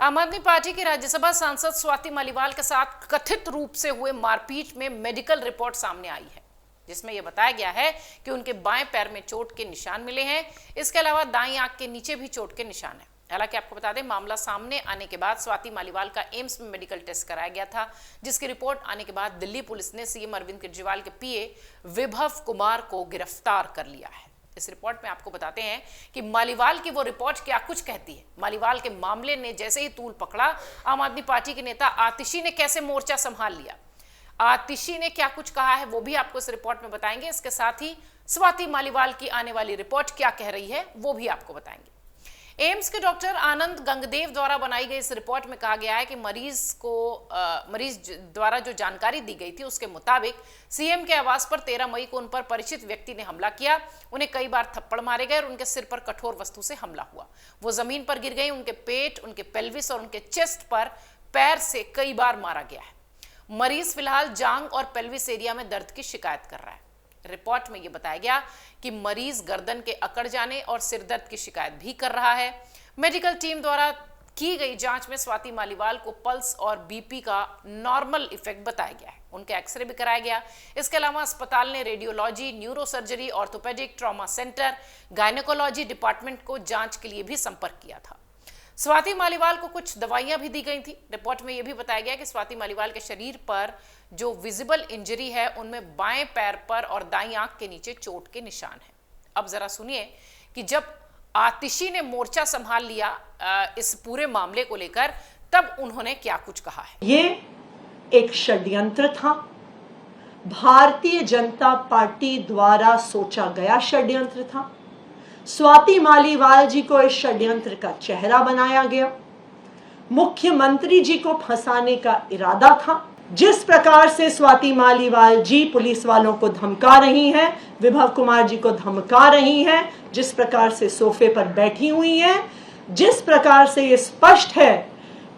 आम आदमी पार्टी की राज्यसभा सांसद स्वाति मालीवाल के साथ कथित रूप से हुए मारपीट में मेडिकल रिपोर्ट सामने आई है, जिसमें यह बताया गया है कि उनके बाएं पैर में चोट के निशान मिले हैं। इसके अलावा दाईं आंख के नीचे भी चोट के निशान है। हालांकि आपको बता दें, मामला सामने आने के बाद स्वाति मालीवाल का एम्स में मेडिकल टेस्ट कराया गया था, जिसकी रिपोर्ट आने के बाद दिल्ली पुलिस ने सीएम अरविंद केजरीवाल के पीए विभव कुमार को गिरफ्तार कर लिया है। इस रिपोर्ट में आपको बताते हैं कि मालीवाल की वो रिपोर्ट क्या कुछ कहती है। मालीवाल के मामले ने जैसे ही तूल पकड़ा, आम आदमी पार्टी के नेता आतिशी ने कैसे मोर्चा संभाल लिया, आतिशी ने क्या कुछ कहा है, वो भी आपको इस रिपोर्ट में बताएंगे। इसके साथ ही स्वाति मालीवाल की आने वाली रिपोर्ट क्या कह रही है, वो भी आपको बताएंगे। एम्स के डॉक्टर आनंद गंगदेव द्वारा बनाई गई इस रिपोर्ट में कहा गया है कि मरीज द्वारा जो जानकारी दी गई थी, उसके मुताबिक सीएम के आवास पर 13 मई को उन पर परिचित व्यक्ति ने हमला किया। उन्हें कई बार थप्पड़ मारे गए और उनके सिर पर कठोर वस्तु से हमला हुआ। वो जमीन पर गिर गई। उनके पेट, उनके पेल्विस और उनके चेस्ट पर पैर से कई बार मारा गया है। मरीज फिलहाल जांग और पेल्विस एरिया में दर्द की शिकायत कर रहा है। रिपोर्ट में यह बताया गया कि मरीज गर्दन के अकड़ जाने और सिर दर्द की शिकायत भी कर रहा है। मेडिकल टीम द्वारा की गई जांच में स्वाति मालीवाल को पल्स और बीपी का नॉर्मल इफेक्ट बताया गया है। उनके एक्सरे भी कराया गया। इसके अलावा अस्पताल ने radiology, neurosurgery, orthopaedic, trauma centre, gynaecology department को जांच के लिए भी संपर्क किया था। स्वाति मालीवाल को कुछ दवाइयां भी दी गई थी। रिपोर्ट में यह भी बताया गया कि स्वाति मालीवाल के शरीर पर जो विजिबल इंजरी है, उनमें बाएं पैर पर और दाईं आंख के नीचे चोट के निशान है। अब जरा सुनिए कि जब आतिशी ने मोर्चा संभाल लिया इस पूरे मामले को लेकर, तब उन्होंने क्या कुछ कहा है। ये एक षड्यंत्र था, भारतीय जनता पार्टी द्वारा सोचा गया षड्यंत्र था। स्वाति मालीवाल जी को इस षड्यंत्र का चेहरा बनाया गया। मुख्यमंत्री जी को फंसाने का इरादा था। जिस प्रकार से स्वाति मालीवाल जी पुलिस वालों को धमका रही हैं, विभव कुमार जी को धमका रही हैं, जिस प्रकार से सोफे पर बैठी हुई हैं, जिस प्रकार से ये स्पष्ट है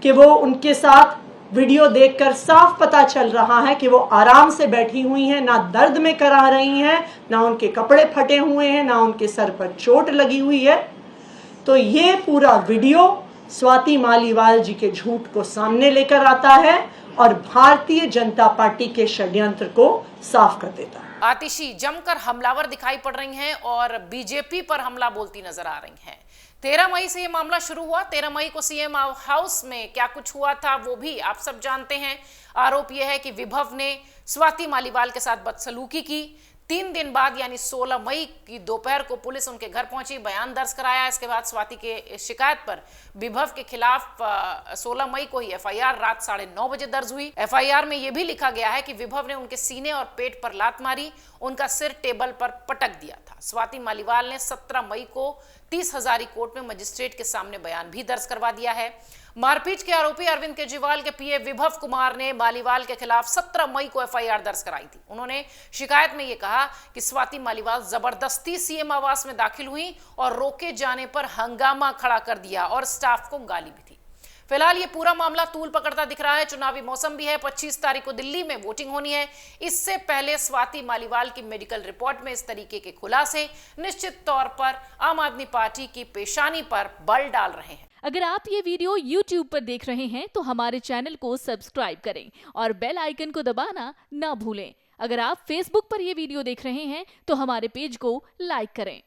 कि वो उनके साथ वीडियो देखकर साफ पता चल रहा है कि वो आराम से बैठी हुई हैं, ना दर्द में करा रही हैं, ना उनके कपड़े फटे हुए हैं, ना उनके सर पर चोट लगी हुई है। तो ये पूरा वीडियो स्वाति मालीवाल जी के झूठ को सामने लेकर आता है और भारतीय जनता पार्टी के षड्यंत्र को साफ कर देता है। आतिशी जमकर हमलावर दिखाई पड़ रही हैं और बीजेपी पर हमला बोलती नजर आ रही हैं। 13 मई से ये मामला शुरू हुआ। 13 मई को सीएम हाउस में क्या कुछ हुआ था, वो भी आप सब जानते हैं। आरोप यह है कि विभव ने स्वाति मालीवाल के साथ बदसलूकी की। 3 दिन बाद यानी 16 मई की दोपहर को पुलिस उनके घर पहुंची, बयान दर्ज कराया। इसके बाद स्वाति के शिकायत पर विभव के खिलाफ 16 मई को ही एफआईआर रात 9:30 बजे दर्ज हुई। एफआईआर में यह भी लिखा गया है कि विभव ने उनके सीने और पेट पर लात मारी, उनका सिर टेबल पर पटक दिया था। स्वाति मालीवाल ने 17 मई को 30 हजारी कोर्ट में मजिस्ट्रेट के सामने बयान भी दर्ज करवा दिया है। मारपीट के आरोपी अरविंद केजरीवाल के पीए विभव कुमार ने मालीवाल के खिलाफ 17 मई को एफआईआर दर्ज कराई थी। उन्होंने शिकायत में यह कहा कि स्वाति मालीवाल जबरदस्ती सीएम आवास में दाखिल हुई और रोके जाने पर हंगामा खड़ा कर दिया और स्टाफ को गाली भी दी। फिलहाल ये पूरा मामला तूल पकड़ता दिख रहा है। चुनावी मौसम भी है। 25 तारीख को दिल्ली में वोटिंग होनी है। इससे पहले स्वाति मालीवाल की मेडिकल रिपोर्ट में इस तरीके के खुलासे निश्चित तौर पर आम आदमी पार्टी की पेशानी पर बल डाल रहे हैं। अगर आप ये वीडियो YouTube पर देख रहे हैं तो हमारे चैनल को सब्सक्राइब करें और बेल आइकन को दबाना ना भूलें। अगर आप Facebook पर ये वीडियो देख रहे हैं तो हमारे पेज को लाइक करें।